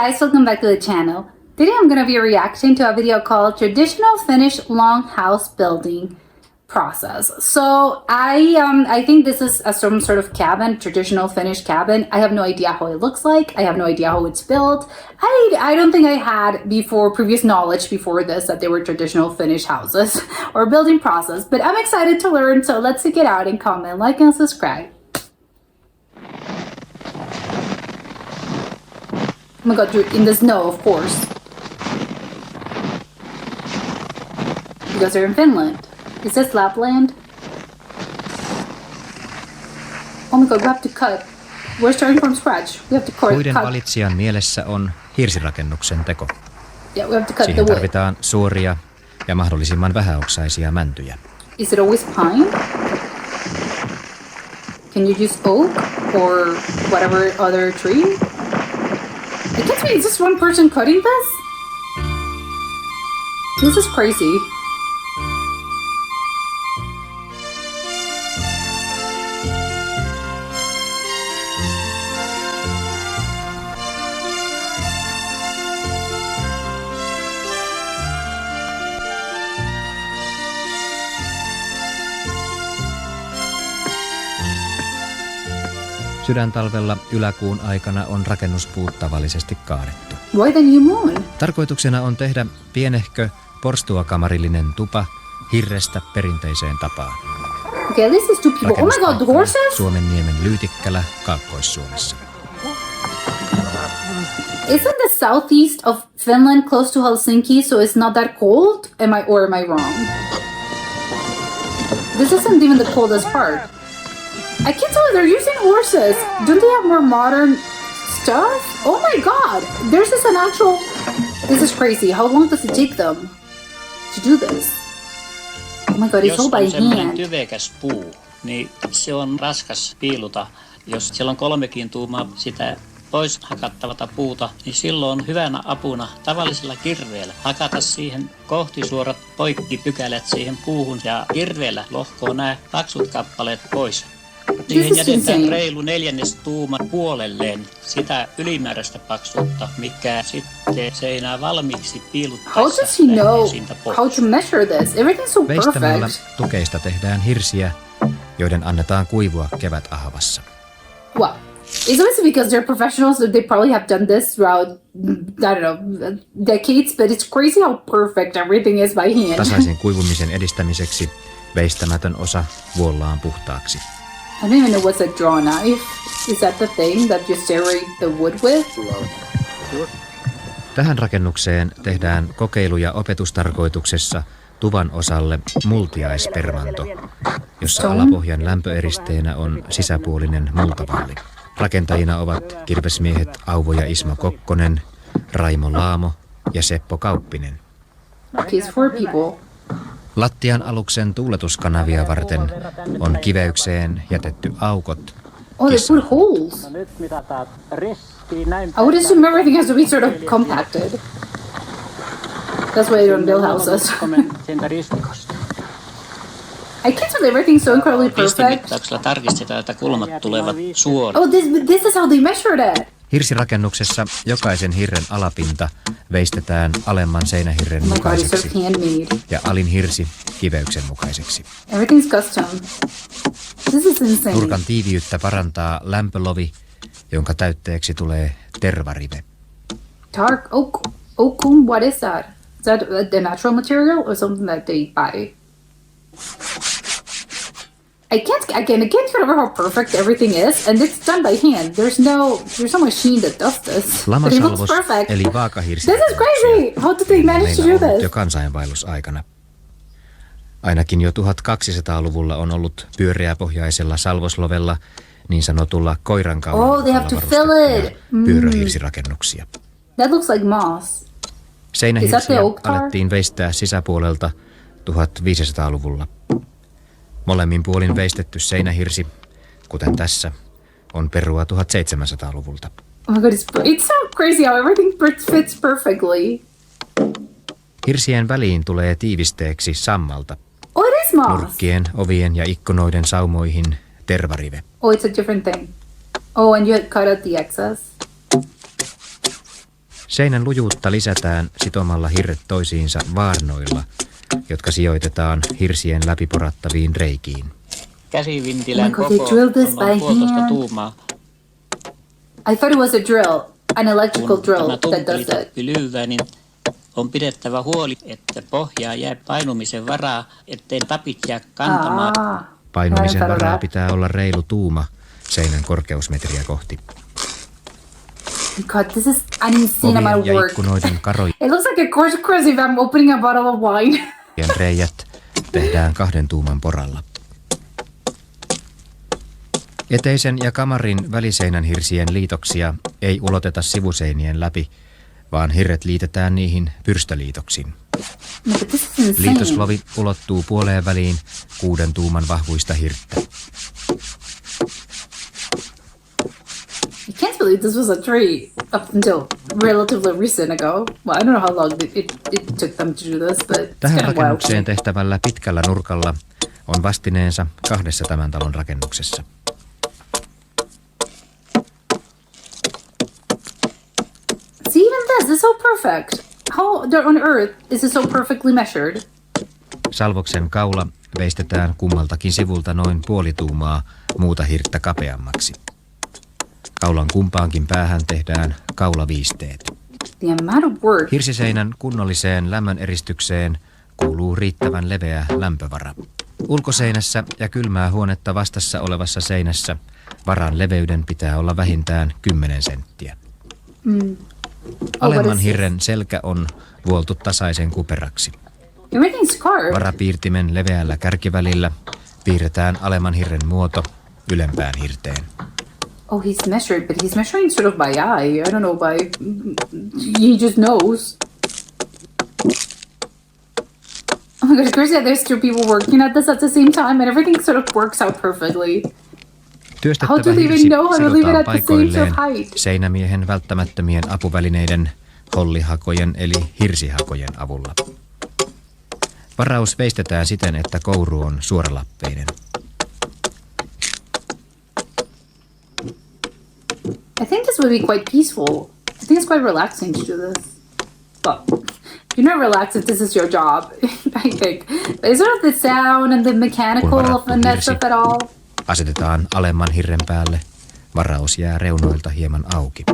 guys, welcome back to the channel. Today I'm going to be reacting to a video called Traditional Finnish Longhouse Building Process. So I think this is some sort of cabin, traditional Finnish cabin. I have no idea how it looks like. I have no idea how it's built. I don't think I had previous knowledge before this that they were traditional Finnish houses or building process, but I'm excited to learn. So let's check it out and comment, like, and subscribe. Oh my god, you're in the snow, of course. Because they're in Finland. Is this Lapland? Oh my god, we have to cut. We're starting from scratch. We have to cut. Muiden valitsijan mielessä on hirsirakennuksen teko. Yeah, we have to cut Siihen the wood. tarvitaan suoria ja mahdollisimman vähäoksaisia mäntyjä. Is it always pine? Can you use oak or whatever other tree? I can't believe, is this one person cutting this? This is crazy. Sydäntalvella yläkuun aikana on rakennuspuut tavallisesti kaadettu. Why the new moon? Tarkoituksena on tehdä pienehkö porstuakamarillinen tupa hirrestä perinteiseen tapaan. Okay, at least there's two people. Oh my god, the horses? Suomenniemen Lyytikkälä, Kaakkois-Suomessa. Isn't the southeast of Finland close to Helsinki, so it's not that cold? Am I wrong? This isn't even the coldest part. I can't tell if they're using horses. Don't they have more modern stuff? Oh my god! There's this an actual... This is crazy. How long does it take them to do this? Oh my god, it's all by Jos on semmoinen hand. tyvekäs puu, niin se on raskas piiluta. Jos siellä on 3 tuumaa sitä pois hakattavata puuta, niin silloin on hyvänä apuna tavallisella kirveellä hakata siihen kohtisuorat poikkipykälät siihen puuhun ja kirveellä lohkoo nämä paksut kappaleet pois. Siihen jätetään reilu 1/4 tuuma puolelleen sitä ylimääräistä paksuutta, mikä sitten seinää valmiiksi piiluttaessa. How does he know how to measure this? Everything's so Veistämällä perfect. tukeista tehdään hirsiä, joiden annetaan kuivua kevätahavassa. Well, it's obviously because they're professionals, so they probably have done this throughout, I don't know, decades, but it's crazy how perfect everything is by hand. Tasaisen kuivumisen edistämiseksi veistämätön osa vuollaan puhtaaksi. I don't even know what's a draw knife. Is that the thing that you serrate the wood with? Tähän rakennukseen tehdään kokeilu- ja opetustarkoituksessa tuvan osalle multiaispermanto, jossa alapohjan lämpöeristeenä on sisäpuolinen multavaali. Rakentajina ovat kirvesmiehet Auvo ja Ismo Kokkonen, Raimo Laamo ja Seppo Kauppinen. Okay, it's 4 people. Lattian aluksen tuuletuskanavia varten on kiveykseen jätetty aukot. Oh, they put holes. I would assume everything has to be sort of compacted. That's why they don't build houses. I can't tell everything's so incredibly perfect. Pistemittauksella tarkistetaan, että kulmat tulevat suoraan. Oh, this is how they measured it. Hirsirakennuksessa jokaisen hirren alapinta veistetään alemman seinähirren Oh my god, it's mukaiseksi sort of handmade. ja alin hirsi kiveyksen mukaiseksi. Everything's custom. This is insane. Nurkan tiiviyttä parantaa lämpölovi, jonka täytteeksi tulee tervarive. Dark oak. Oak, what is that? Is that the natural material or something that they buy? I can't get over how perfect everything is, and it's done by hand. There's no machine that does this. But it looks Lamasalvos perfect. eli vaakahirsi. This is crazy! How did they manage to do Meillä on this? jo kansainvaellusaikana. Ainakin jo 1200-luvulla on ollut pyöreäpohjaisella salvoslovella niin sanotulla koirankaulan Oh, they have to fill it. pyöröhirsirakennuksia. That looks like moss. Is that Seinähirsiä the oak tar? alettiin veistää sisäpuolelta 1500-luvulla. Molemmin puolin veistetty seinähirsi, kuten tässä, on perua 1700-luvulta. Oh my god, it's so crazy how everything fits perfectly. Hirsien väliin tulee tiivisteeksi sammalta. Oh, it is moss. Nurkkien, ovien ja ikkunoiden saumoihin tervarive. Oh, it's a different thing. Oh, and you cut out the excess. Seinän lujuutta lisätään sitomalla hirret toisiinsa vaarnoilla, jotka sijoitetaan hirsien läpiporattaviin reikiin. Käsivintilän Oh my God, they koko drilled this on noin by 1,5 hand. tuumaa. I thought it was a drill, an electrical Kun drill tämä that does tumpeli it. tappi niin on pidettävä huoli, että pohjaa jää painumisen varaa, ettei tapit jää kantamaan. Painumisen Mä en varaa tiedä. pitää olla reilu tuuma seinän korkeusmetriä kohti. God, this is an insane amount Ovien of ja work. ikkunoiden karojen It looks like a course if I'm opening a bottle of wine. reijät tehdään 2 tuuman poralla. Eteisen ja kamarin väliseinän hirsien liitoksia ei uloteta sivuseinien läpi, vaan hirret liitetään niihin pyrstöliitoksin. No, but this is insane. Liitoslovi ulottuu puoleen väliin 6 tuuman vahvuista hirttä. I can't believe this was a tree up until relatively recent ago. Well, I don't know how long it took them to do this, but it's Tähän kind of wild. rakennukseen tehtävällä pitkällä nurkalla on vastineensa 2 tämän talon rakennuksessa. See, even this is so perfect. How on earth is it so perfectly measured? Salvoksen kaula veistetään kummaltakin sivulta noin puoli tuumaa muuta hirttä kapeammaksi. Kaulan kumpaankin päähän tehdään kaulaviisteet. The amount of work. Hirsiseinän kunnolliseen lämmöneristykseen kuuluu riittävän leveä lämpövara. Ulkoseinässä ja kylmää huonetta vastassa olevassa seinässä varan leveyden pitää olla vähintään 10 senttiä. Alemman hirren selkä on vuoltu tasaisen kuperaksi. Everything's carved. Varapiirtimen leveällä kärkivälillä piirretään alemman hirren muoto ylempään hirteen. Oh, he's measured, but he's measuring sort of by eye. I don't know by. He just knows. Oh my gosh, Chris, yeah, there's 2 people working at this at the same time, and everything sort of works out perfectly. Työstettävä How do they even hirsi know how to leave it sidotaan at the same paikoilleen sort of height? seinämiehen välttämättömien apuvälineiden hollihakojen eli hirsihakojen avulla. Varaus veistetään siten, että kouru on suoralappeinen. I think this would be quite peaceful. I think it's quite relaxing to do this. But you're not relaxed if this is your job, I think. But is sort of the sound and the mechanical varattu finesse hirsi of it all? asetetaan alemman hirren päälle, varaus jää reunoilta hieman auki.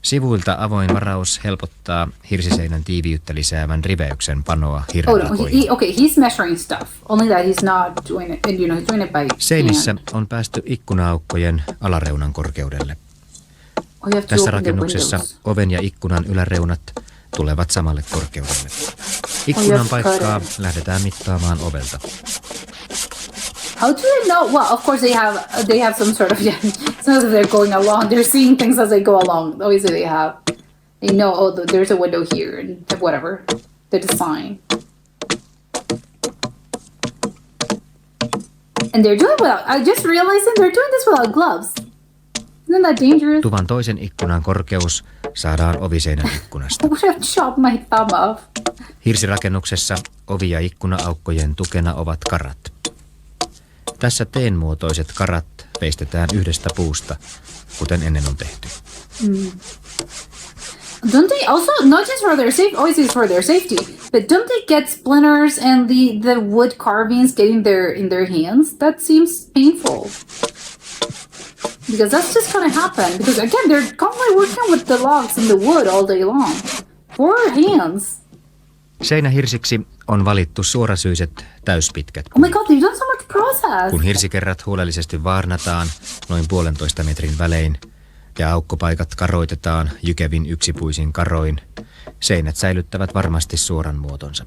Sivuilta avoin varaus helpottaa hirsiseinän tiiviyttä lisäävän riveyksen panoa Oh hirren no, hakoihin. okay, he's measuring stuff. Only that he's not doing it, and he's doing it by Seinissä hand. on päästy ikkuna-aukkojen alareunan korkeudelle. Oh, you have to Tässä open the rakennuksessa windows. oven ja ikkunan yläreunat tulevat samalle korkeudelle. Ikkunan yes, paikkaa got lähdetään mittaamaan ovelta. How do they know? Well, of course they have some sort of it's not that they're going along. They're seeing things as they go along. Obviously they know. Oh, there's a window here and whatever. The design. And they're doing without. I just realizing they're doing this without gloves. Isn't that dangerous? Tuvan toisen ikkunan korkeus saadaan oviseinän ikkunasta. I would have chopped my thumb off. Hirsirakennuksessa ovi- ja ikkuna-aukkojen tukena ovat karat. Tässä teenmuotoiset karat veistetään yhdestä puusta, kuten ennen on tehty. Don't they also not just for their safe? Always is for their safety, but don't they get splinters and the wood carvings getting in their hands? That seems painful. Because that's just gonna happen. Because again, they're constantly working with the logs and the wood all day long. Poor hands. Seinähirsiksi on valittu suorasyiset täyspitkät Oh my god, they've done so much process. Kun hirsikerrat huolellisesti vaarnataan noin 1,5 metrin välein ja aukkopaikat karoitetaan jykevin yksipuisin karoin, seinät säilyttävät varmasti suoran muotonsa.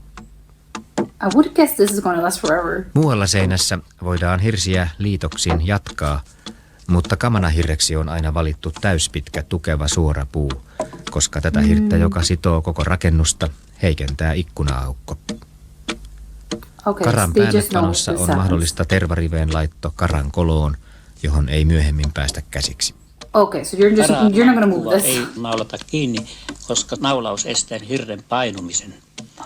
I would guess this is gonna last forever. Muualla seinässä voidaan hirsiä liitoksin jatkaa, mutta kamanahirreksi on aina valittu täyspitkä tukeva suora puu, koska tätä hirttä, joka sitoo koko rakennusta, heikentää ikkuna-aukko. Okay, Karan so they päälle just know panossa the on sounds. mahdollista tervariveen laitto karan koloon, johon ei myöhemmin päästä käsiksi. Okay, so you're not gonna move this. Ei naulata kiinni, koska naulaus estää hirren painumisen.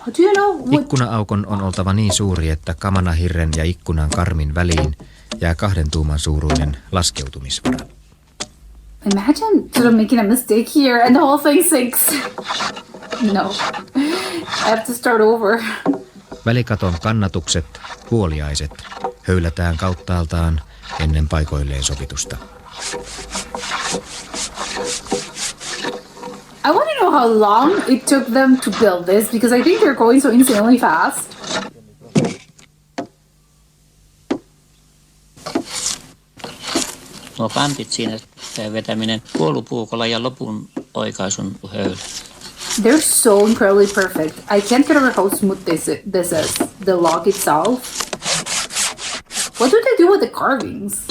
Do you know what? Ikkuna-aukon on oltava niin suuri, että kamanahirren ja ikkunan karmin väliin jää 2 tuuman suuruinen laskeutumisvara. Imagine sort of making a mistake here and the whole thing sinks. No. I have to start over. Välikaton kannatukset, vuoliaiset, höylätään kauttaaltaan ennen paikoilleen sovitusta. I want to know how long it took them to build this because I think they're going so insanely fast. Nuo kantit siinä vetäminen puolupuukolla ja lopun oikaisun höylä. They're so incredibly perfect. I can't get over how smooth this is. The log itself. What do they do with the carvings?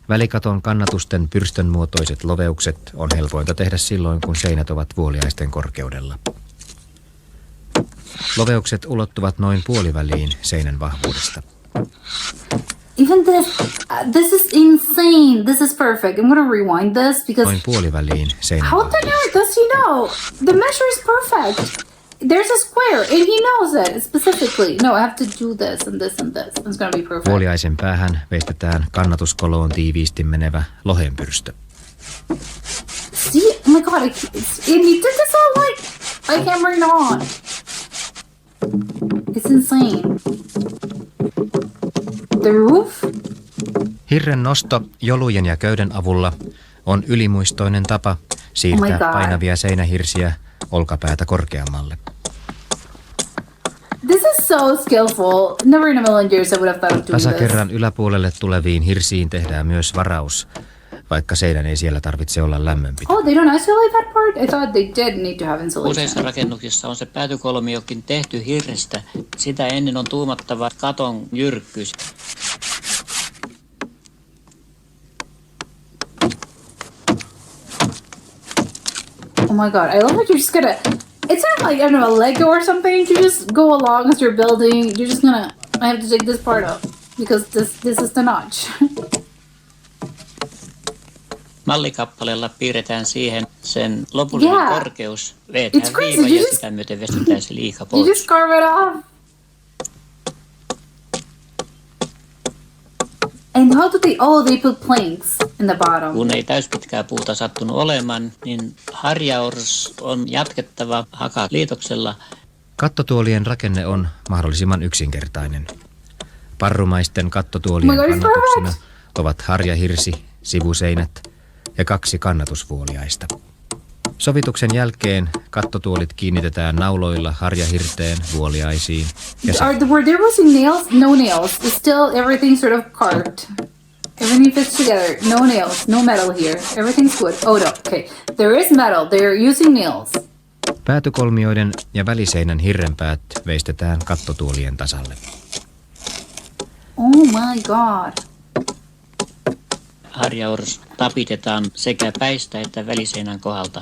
Välikaton kannatusten pyrstön muotoiset loveukset on helpointa tehdä silloin, kun seinät ovat vuoliaisten korkeudella. Loveukset ulottuvat noin puoliväliin seinän vahvuudesta. Even this is insane. This is perfect. I'm gonna rewind this because Noin puoliväliin seinän how the vahvuudesta. heck does he know? The measure is perfect. There's a square and he knows it specifically. No, I have to do this and this and this. It's gonna be perfect. Vuoliaisen päähän veistetään kannatuskoloon tiiviisti menevä lohenpyrstö. See, oh my god, and he did this all like I can't bring it on. It's insane. The roof? Hirren nosto jolujen ja köyden avulla on ylimuistoinen tapa siirtää God. painavia seinähirsiä olkapäätä korkeammalle. This is so skillful. Never in a million years I would have thought of doing this. Tasakerran yläpuolelle tuleviin hirsiin tehdään myös varaus, vaikka seinän ei siellä tarvitse olla lämmönpito. Oh, they don't isolate that part? I thought they did need to have insulation. Useissa rakennuksissa on se päätykolmiokin tehty hirrestä. Sitä ennen on tuumattava katon jyrkkyys. Oh my god, I love how you're just gonna... It's not like, I don't know, a Lego or something. You just go along as you're building. You're just gonna... I have to take this part out because this is the notch. Mallikappaleella piirretään siihen sen lopullinen korkeus. Veetään It's crazy. viiva You ja just- sitä myöten vestetään se liika You pois. just carve it off. And how do they... Oh, they put planks in the bottom. Kun ei täyspitkää puuta sattunut olemaan, niin harjaus on jatkettava hakaliitoksella. Kattotuolien rakenne on mahdollisimman yksinkertainen. Parrumaisten kattotuolien Oh my God, it's kannatuksina perfect. ovat harjahirsi, sivuseinät ja 2 kannatusvuoliaista. Sovituksen jälkeen kattotuolit kiinnitetään nauloilla harjahirteen, vuoliaisiin ja Were there using nails? No nails. It's still everything sort of carved. Everything fits together. No nails. No metal here. Everything's wood. Oh no. Okay. There is metal. They're using nails. päätykolmioiden ja väliseinän hirrenpäät veistetään kattotuolien tasalle. Oh my god. Harjaus tapitetaan sekä päistä että väliseinän kohdalta.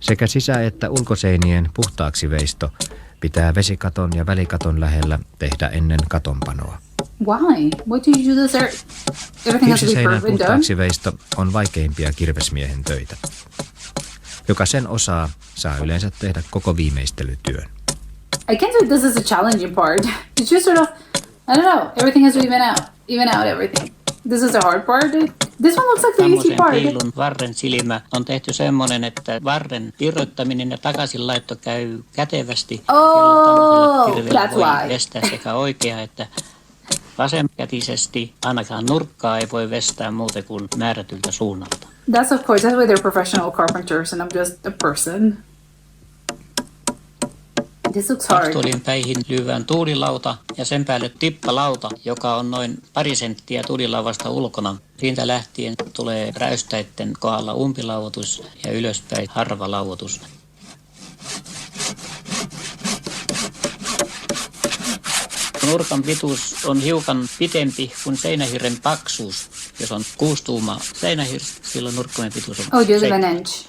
Sekä sisä- että ulkoseinien puhtaaksi veisto pitää vesikaton ja välikaton lähellä tehdä ennen katonpanoa. Why? Why do you do this? Everything has to be Hirsiseinän perfect done. puhtaaksi veisto on vaikeimpia kirvesmiehen töitä. Joka sen osaa, saa yleensä tehdä koko viimeistelytyön. I can't say this is a challenging part. It's just sort of, I don't know. Everything has to even out everything. This is the hard part. This one looks like the easy Tämmöisen part. piilun varren silmä on tehty semmoinen, että varren irrottaminen ja takaisin laitto käy kätevästi. Oh, Kirveellä that's voi why. vestää sekä oikea että vasenkätisesti. Ainakaan nurkkaa ei voi vestää muuten kuin määrätyltä suunnalta. That's of course, that's why they're professional carpenters and I'm just a person. This looks hard. Kattotuolien päihin lyövään tuulilauta ja sen päälle tippalauta, joka on noin pari senttiä tuulilauvasta ulkona. Siitä lähtien tulee räystäitten kohdalla umpilauotus ja ylöspäin harvalauotus. Nurkan pituus on hiukan pitempi kuin seinähirren paksuus. Jos on 6 tuumaa seinähirsi, silloin nurkkamen pituus on Oh, do you live an 7. inch?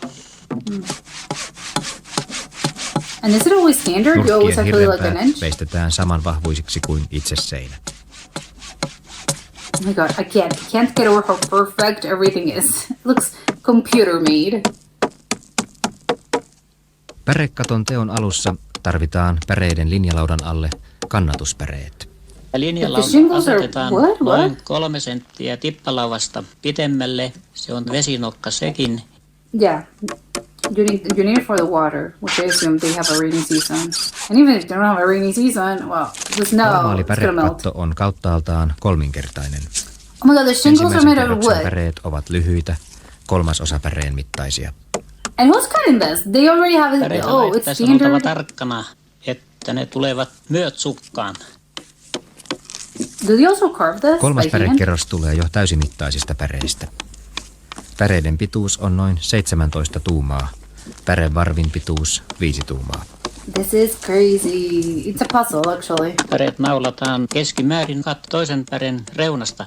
And is it always standard? You always Nurkkien have to be like an hirrenpäät inch? veistetään samanvahvuisiksi kuin itse seinä. Oh my god, I can't get over how perfect everything is. It looks computer made. Pärekaton teon alussa tarvitaan päreiden linjalaudan alle kannatuspäreet. Linjalauta shingles are asetetaan what? noin 3 senttiä tippalauvasta pitemmälle. Se on vesinokka sekin. Yeah. You need it for the water, which I assume they have a rainy season. And even if they don't have a rainy season, well, the snow Normaali is gonna melt. pärepatto on kauttaaltaan kolminkertainen. Oh my god, the shingles are Ensimmäisen made out of kerroksen wood. päreet ovat lyhyitä, 1/3 päreen mittaisia. And who's cutting this? They already have it. Päreitä Oh, it's laittaessa on oltava standard. tarkkana, että ne tulevat myöt sukkaan. Do they also carve this 3. by hand? pärekerros tulee jo täysimittaisista päreistä. Päreiden pituus on noin 17 tuumaa. Pärevarvin pituus 5 tuumaa. This is crazy. It's a puzzle, actually. Päreet naulataan keskimäärin toisen pären reunasta.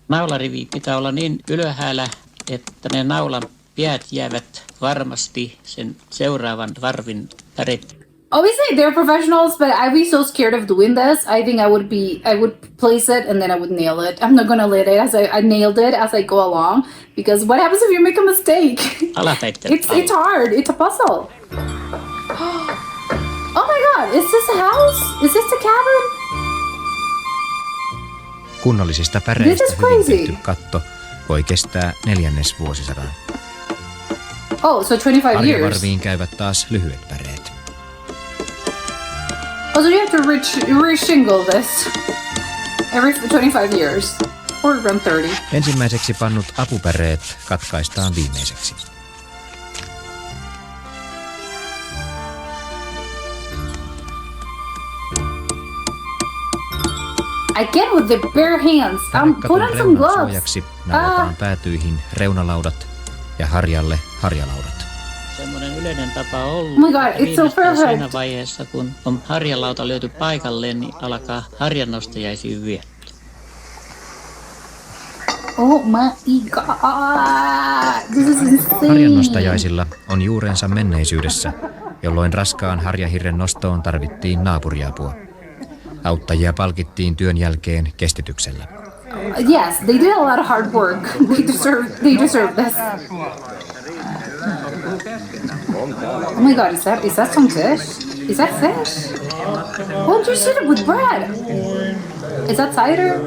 Naularivi pitää olla niin ylhäällä, että ne naulan päät jäävät varmasti sen seuraavan varvin päreet. Obviously, they're professionals, but I'd be so scared of doing this. I think I would place it and then I would nail it. I'm not gonna let it as I nailed it as I go along, because what happens if you make a mistake? Alapäitten It's hard. It's a puzzle. Oh my god, is this a house? Is this a cabin? Kunnollisista This päreistä is hyvin crazy. tehty katto voi kestää 4. vuosisadan. Oh, so 25 years. Harjavarviin käyvät taas lyhyet päreet. Oh, so you have to re-shingle this every 25 years. Or around 30. Ensimmäiseksi pannut apupäreet katkaistaan viimeiseksi. Again with the bare hands. Put Pärekatun on some reunan gloves. suojaksi naudataan päätyihin reunalaudat ja harjalle harjalaudat. Semmoinen yleinen tapa on ollut. Oh my god, it's so Viimeistään perfect. Siinä vaiheessa, kun on harjalauta löyty paikalleen, niin alkaa harjannostajaisiin vie. Oh my god. This is insane. Harjannostajaisilla on juurensa menneisyydessä, jolloin raskaan harjahirren nostoon tarvittiin naapuriapua. Auttajia palkittiin työn jälkeen kestityksellä. Yes, they did a lot of hard work. They deserve this. Oh my god, is that some fish? Is that fish? Oh, you should it with bread. Is that cider?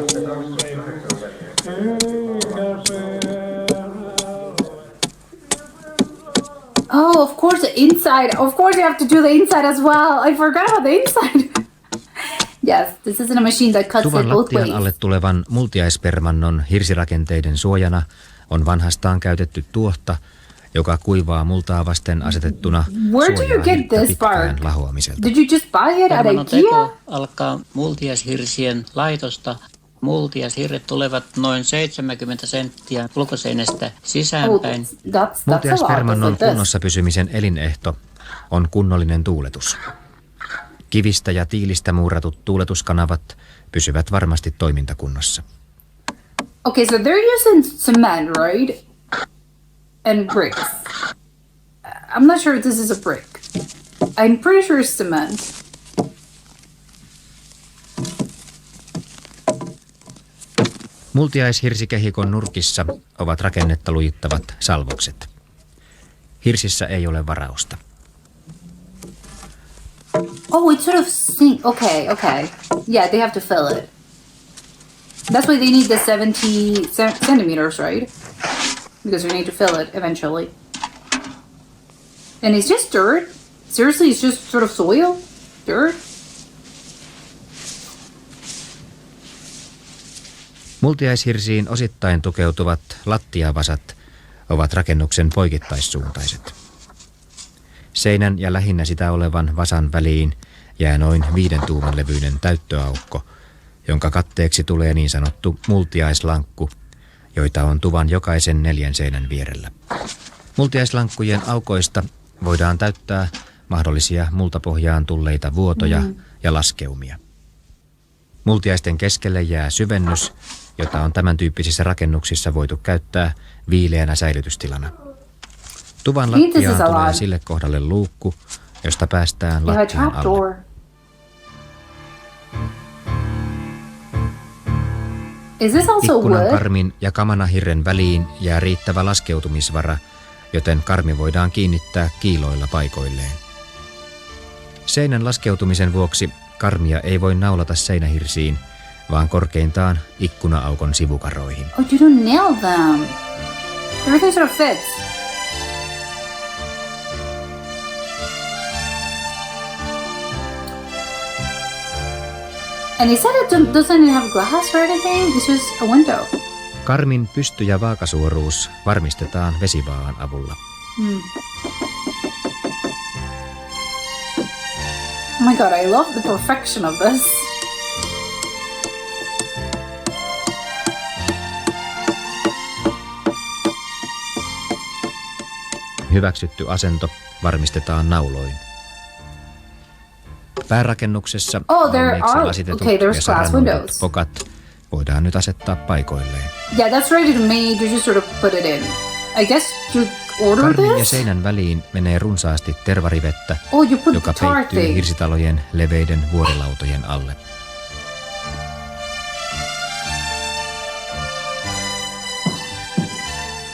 Oh, of course the inside. Of course you have to do the inside as well. I forgot about the inside. Yes, this isn't a machine that cuts Tuvan it both lattian ways. alle tulevan multiaispermannon hirsirakenteiden suojana on vanhastaan käytetty tuohta, joka kuivaa multaa vasten asetettuna Where do you suojaa get hirttä this pitkään bark? lahoamiselta. Did you just buy it at Permannon IKEA? teko alkaa multiashirsien laitosta. Multiashirret tulevat noin 70 senttiä ulkoseinästä Oh, sisäänpäin. that's a lot. Multiaispermannon Just like this. kunnossa pysymisen elinehto on kunnollinen tuuletus. Kivistä ja tiilistä muuratut tuuletuskanavat pysyvät varmasti toimintakunnossa. Okay, so they're using cement, right? And bricks. I'm not sure if this is a brick. I'm pretty sure it's cement. Multiaishirsikehikon nurkissa ovat rakennetta lujittavat salvokset. Hirsissä ei ole varausta. Oh, it's sort of sink. Okay. Yeah, they have to fill it. That's why they need the 70 centimeters, right? Because you need to fill it eventually. And it's just dirt? Seriously, it's just sort of soil? Dirt? Multiaishirsiin osittain tukeutuvat lattiavasat ovat rakennuksen poikittaissuuntaiset. Seinän ja lähinnä sitä olevan vasan väliin jää noin 5 tuuman levyinen täyttöaukko, jonka katteeksi tulee niin sanottu multiaislankku, joita on tuvan jokaisen 4 seinän vierellä. Multiaislankkujen aukoista voidaan täyttää mahdollisia multapohjaan tulleita vuotoja ja laskeumia. Multiaisten keskelle jää syvennys, jota on tämän tyyppisissä rakennuksissa voitu käyttää viileänä säilytystilana. Tuvan lattiaan tulee sille kohdalle luukku, josta päästään Yeah, a lattian alle. trapdoor. Is this also Ikkunan wood? karmin ja kamanahirren väliin jää riittävä laskeutumisvara, joten karmi voidaan kiinnittää kiiloilla paikoilleen. Seinän laskeutumisen vuoksi karmia ei voi naulata seinähirsiin, vaan korkeintaan ikkuna-aukon sivukaroihin. Oh, you don't nail them. Everything sort of fits. And he said it doesn't have glass or anything. It's just a window. Karmin pysty- ja vaakasuoruus varmistetaan vesivaan avulla. Oh my god, I love the perfection of this. Hyväksytty asento varmistetaan nauloin. Päärakennuksessa valmiiksi lasitetut ja there's glass saranoidut windows. pokat voidaan nyt asettaa paikoilleen. Yeah, that's ready to made. You just sort of put it in. I guess you order Karmin ja this? seinän väliin menee runsaasti tervarivettä, Oh, you put joka the tar peittyy thing. hirsitalojen leveiden vuorilautojen alle.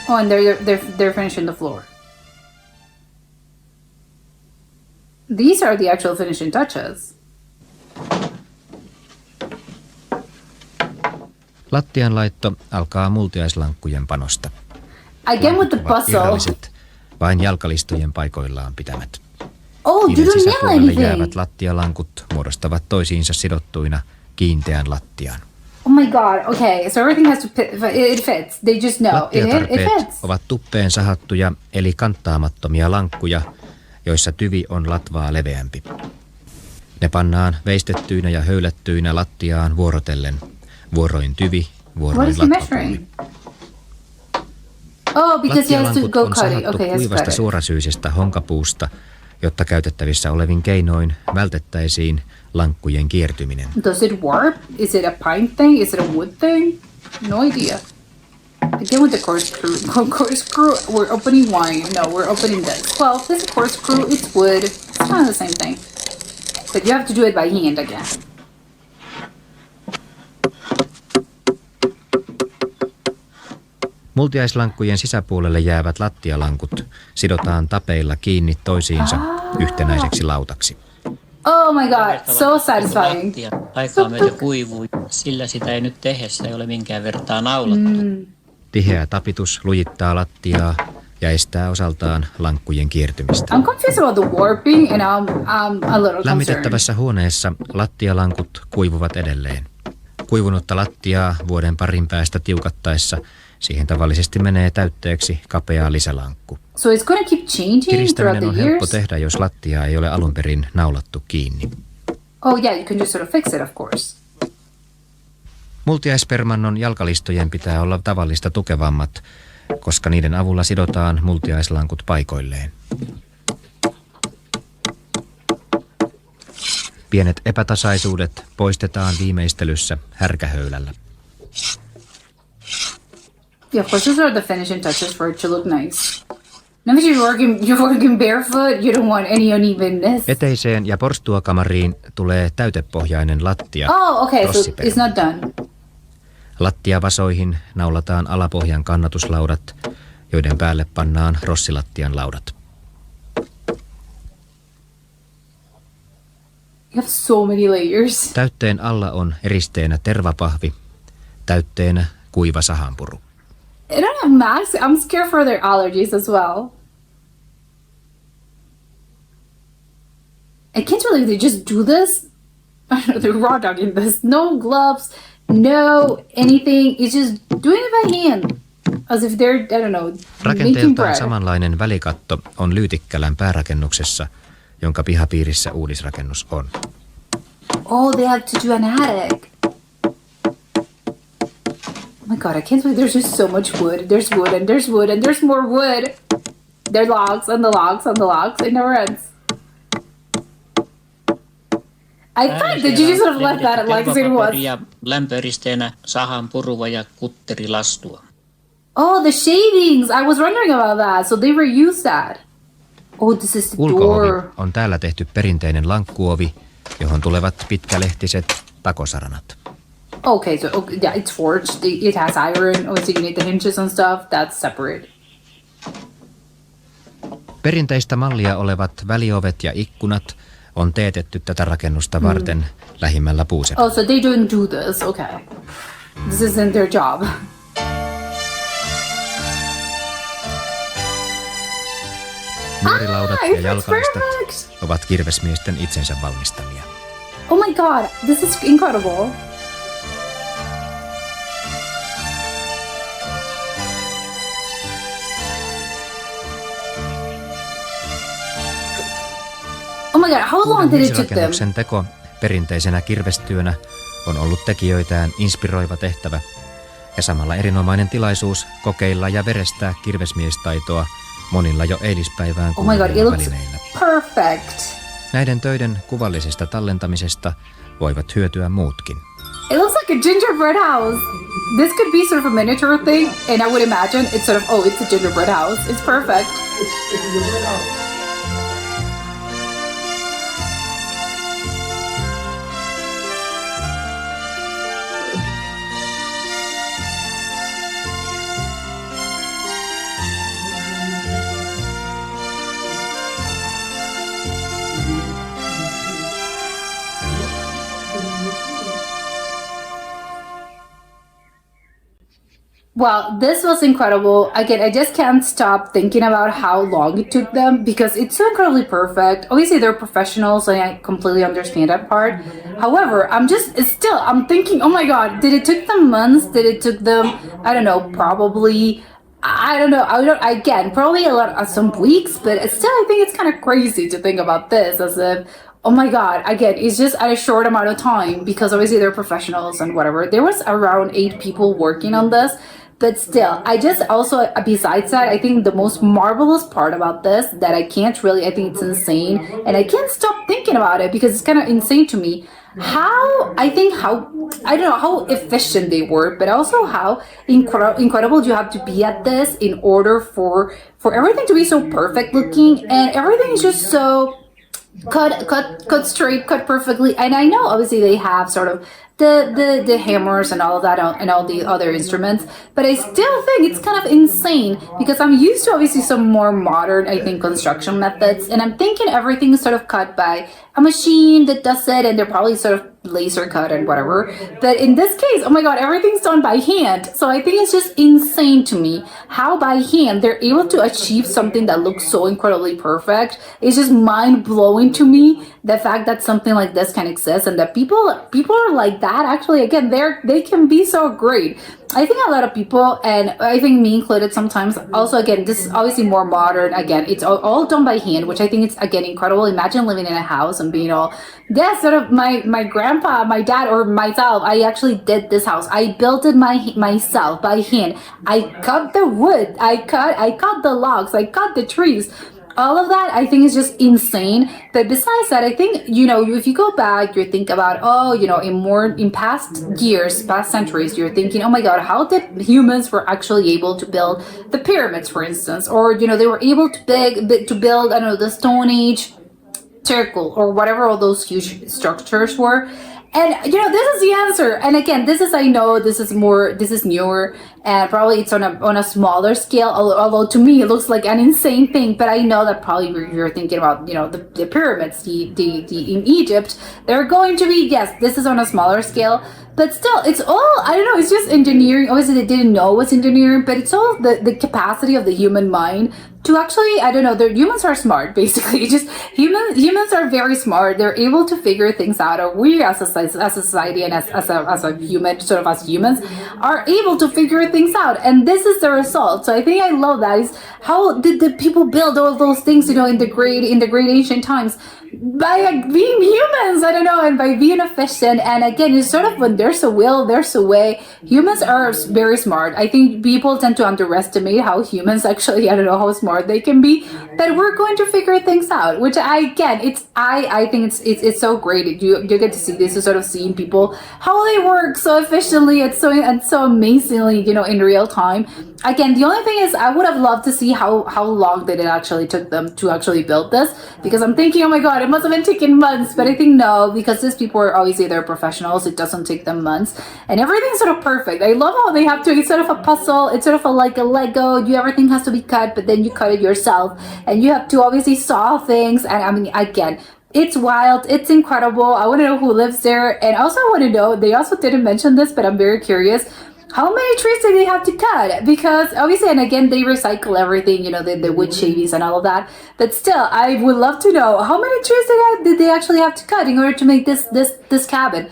Oh, and they're finishing the floor. These are the actual finishing touches. Lattian laitto alkaa multiaislankkujen panosta. Again with the Lankut ovat puzzle. irralliset, vain jalkalistojen paikoillaan pitämät. Oh, you Niiden don't nail sisäpuolelle anything. jäävät lattialankut muodostavat toisiinsa sidottuina kiinteän lattian. Oh my god. Okay, so everything has to it fits. They just know it Lattiatarpeet fits. ovat tuppeen sahattuja eli kanttaamattomia lankkuja, joissa tyvi on latvaa leveämpi. Ne pannaan veistettyinä ja höylättyinä lattiaan vuorotellen. Vuoroin tyvi, What vuoroin is he measuring? latvapuoli. Oh, because he has to Lattialankut go on cut it. sahattu Okay, he has to kuivasta cut it. suorasyisestä honkapuusta, jotta käytettävissä olevin keinoin vältettäisiin lankkujen kiertyminen. Does it warp? Is it a pine thing? Is it a wood thing? No idea. Again with the corkscrew, we're opening wine. No, we're opening this. Well, this is corkscrew, it's wood. It's kind of the same thing. But you have to do it by hand again. Multiaislankkujen sisäpuolelle jäävät lattialankut sidotaan tapeilla kiinni toisiinsa yhtenäiseksi lautaksi. Oh my god, so satisfying. Lattia aikaa myötä kuivuu, sillä sitä ei nyt tehdessä ei ole minkään vertaa naulattu. Tiheä tapitus lujittaa lattiaa ja estää osaltaan lankkujen kiertymistä. I'm confused about the warping and I'm a little concerned. Lämmitettävässä huoneessa lattialankut kuivuvat edelleen. Kuivunutta lattiaa vuoden parin päästä tiukattaessa siihen tavallisesti menee täytteeksi kapea lisälankku. So it's going to keep changing throughout Kiristäminen on the helppo years? tehdä, jos lattiaa ei ole alun perin naulattu kiinni. Oh yeah, you can just sort of fix it, of course. Multiaispermannon jalkalistojen pitää olla tavallista tukevammat, koska niiden avulla sidotaan multiaislankut paikoilleen. Pienet epätasaisuudet poistetaan viimeistelyssä härkähöylällä. Yeah, of course, those are the finishing touches for it to look nice. Now that you're working barefoot, you don't want any unevenness. Eteiseen ja porstuakamariin tulee täytepohjainen lattia. Oh, okay, so rossiperma. it's not done. Lattiavasoihin naulataan alapohjan kannatuslaudat, joiden päälle pannaan rossilattian laudat. You have so many layers. Täytteen alla on eristeenä tervapahvi, täytteenä kuiva sahanpuru. I don't have masks. I'm scared for their allergies as well. I can't believe they just do this. I don't know, they're raw dogging this. No gloves, no anything. It's just doing it by hand. As if they're, I don't know, making Rakenteeltaan bread. samanlainen välikatto on Lyytikkälän päärakennuksessa, jonka pihapiirissä uudisrakennus on. Oh, they have to do an attic. Oh my god, I can't believe there's just so much wood. There's wood and there's wood and there's more wood. There are logs and the logs and the logs. It never ends. I thought that you just sort of left that like as it was. Ja lämpöeristeenä sahan purua ja kutterilastua. Oh, the shavings. I was wondering about that. So they reused that. Oh, this is the Ulkoovi door. on täällä tehty perinteinen lankkuovi, johon tulevat pitkälehtiset takosaranat. Okay, so yeah, it's forged. It has iron. Obviously, you need the hinges and stuff. That's separate. Perinteistä mallia olevat väliovet ja ikkunat on teetetty tätä rakennusta varten lähimmällä puusepällä. Oh, so they don't do this. Okay. This isn't their job. Nyörilaudat ja it's jalkalistat perfect. ovat kirvesmiesten itsensä valmistamia. Oh my god, this is incredible. Oh my god, how long did it take them? Hiisirakennuksen teko perinteisenä kirvestyönä on ollut tekijöitään inspiroiva tehtävä ja samalla erinomainen tilaisuus kokeilla ja verestää kirvesmiestaitoa monilla jo eilispäivään Oh my god, it kuuluvilla looks välineillä. perfect. Näiden töiden kuvallisesta tallentamisesta voivat hyötyä muutkin. It looks like a gingerbread house. This could be sort of a miniature thing, and I would imagine it's sort of, oh, it's a gingerbread house. It's perfect. Well, this was incredible. Again, I just can't stop thinking about how long it took them because it's so incredibly perfect. Obviously, they're professionals, and I completely understand that part. However, I'm thinking, oh my god, did it took them months? Did it took them, I don't know, probably, I don't know. Again, probably some weeks, but still, I think it's kind of crazy to think about this as if, oh my god, again, it's just at a short amount of time because obviously they're professionals and whatever. There was around 8 people working on this. But still, I just also, besides that, I think the most marvelous part about this that I think it's insane. And I can't stop thinking about it because it's kind of insane to me. I don't know how efficient they were, but also how incredible you have to be at this in order for everything to be so perfect looking. And everything is just so cut straight, cut perfectly. And I know obviously they have sort of the hammers and all of that and all the other instruments, but I still think it's kind of insane because I'm used to obviously some more modern, I think, construction methods, and I'm thinking everything is sort of cut by a machine that does it, and they're probably sort of laser cut and whatever. But in this case, oh my god, everything's done by hand. So I think it's just insane to me how by hand they're able to achieve something that looks so incredibly perfect. It's just mind blowing to me the fact that something like this can exist and that people are like that. Actually, again, they can be so great. I think a lot of people, and I think me included sometimes, also again, this is obviously more modern. Again, it's all done by hand, which I think it's, again, incredible. Imagine living in a house and being all, yeah, sort of my grandpa, my dad, or myself, I actually did this house. I built it myself by hand. I cut the wood, I cut the logs, I cut the trees. All of that, I think, is just insane. But besides that, I think, if you go back, you think about, in past years, past centuries, you're thinking, oh my god, how did humans were actually able to build the pyramids, for instance? Or, they were able to build, I don't know, the Stone Age circle or whatever all those huge structures were. And this is the answer. And again, I know this is newer, and probably it's on a smaller scale. Although to me it looks like an insane thing, but I know that probably you're thinking about the pyramids, the in Egypt. They're going to be, yes, this is on a smaller scale. But still, it's all, I don't know, it's just engineering. Obviously, they didn't know it was engineering, but it's all the capacity of the human mind to actually, I don't know, humans are smart, basically. Just humans are very smart. They're able to figure things out. Or we as a society and as a human, sort of as humans, are able to figure things out. And this is the result. So I think I love that. Is how did the people build all those things, in the great ancient times? By being humans, I don't know, and by being efficient. And again, it's sort of when there's a will, there's a way. Humans are very smart. I think people tend to underestimate how humans actually, I don't know how smart they can be, but we're going to figure things out, which I think it's so great. You get to see this, to sort of seeing people, how they work so efficiently and so amazingly, in real time. Again, the only thing is I would have loved to see how long did it actually took them to actually build this, because I'm thinking, oh my god, it must have been taking months, but I think no, because these people are obviously, they're professionals, it doesn't take them months, and everything's sort of perfect. I love how they have to, it's sort of a puzzle, it's sort of like a Lego, everything has to be cut, but then you cut it yourself, and you have to obviously saw things, and I mean, again, It's wild. It's incredible. I want to know who lives there. And also, I want to know, they also didn't mention this, but I'm very curious. How many trees do they have to cut? Because obviously, and again, they recycle everything, the wood shavies and all of that. But still, I would love to know how many trees did they actually have to cut in order to make this cabin.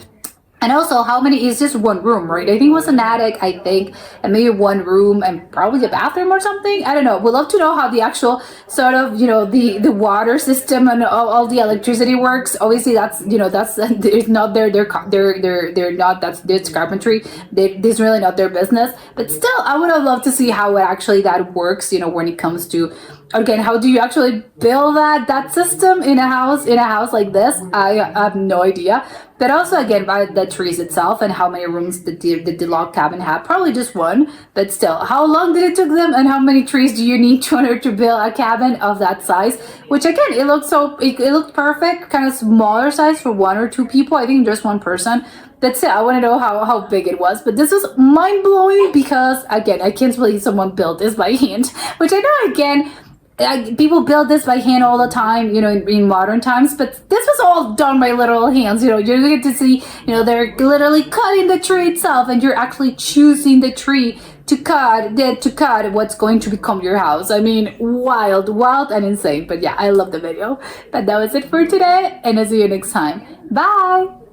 And also, how many is just one room, right? I think it was an attic, and maybe one room and probably a bathroom or something. I don't know. We'd love to know how the actual sort of, the water system and all the electricity works. Obviously, that's it's not they're not, that's carpentry. This really not their business. But still, I would have loved to see how it actually that works, when it comes to, again, how do you actually build that system in a house like this? I have no idea. But also, again, by the trees itself and how many rooms did the log cabin have? Probably just one. But still, how long did it took them, and how many trees do you need in order to build a cabin of that size? Which again, it looked perfect, kind of smaller size for one or two people. I think just one person. That's it. I want to know how big it was. But this is mind blowing because, again, I can't believe someone built this by hand. Which I know, again, people build this by hand all the time, in modern times, but this was all done by literal hands. You get to see, they're literally cutting the tree itself, and you're actually choosing the tree to cut what's going to become your house. I mean, wild and insane. But yeah, I love the video. But that was it for today, and I'll see you next time. Bye.